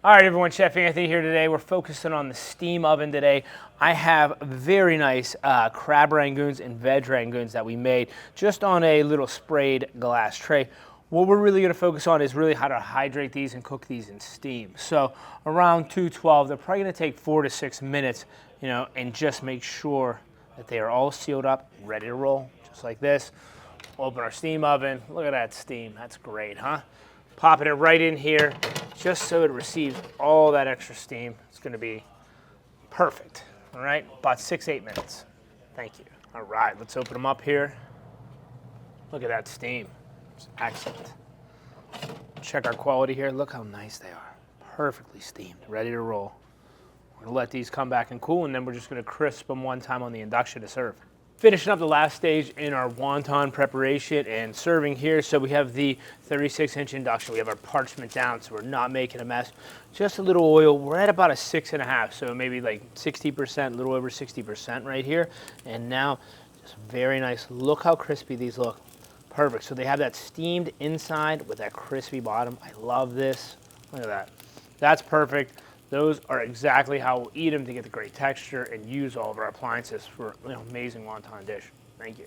All right, everyone, Chef Anthony here today. We're focusing on the steam oven today. I have very nice crab rangoons and veg rangoons that we made just on a little sprayed glass tray. What we're really gonna focus on is really how to hydrate these and cook these in steam. So around 212, they're probably gonna take 4 to 6 minutes, and just make sure that they are all sealed up, ready to roll, just like this. Open our steam oven. Look at that steam, that's great, huh? Popping it right in here, just so it receives all that extra steam. It's gonna be perfect, all right? About 6-8 minutes. Thank you. All right, let's open them up here. Look at that steam, it's excellent. Check our quality here, look how nice they are. Perfectly steamed, ready to roll. We're gonna let these come back and cool, and then we're just gonna crisp them one time on the induction to serve. Finishing up the last stage in our wonton preparation and serving here. So we have the 36-inch induction. We have our parchment down, so we're not making a mess. Just a little oil. We're at about a 6.5, so maybe like 60%, a little over 60% right here. And now, just very nice. Look how crispy these look. Perfect. So they have that steamed inside with that crispy bottom. I love this. Look at that. That's perfect. Those are exactly how we'll eat them to get the great texture and use all of our appliances for an amazing wonton dish. Thank you.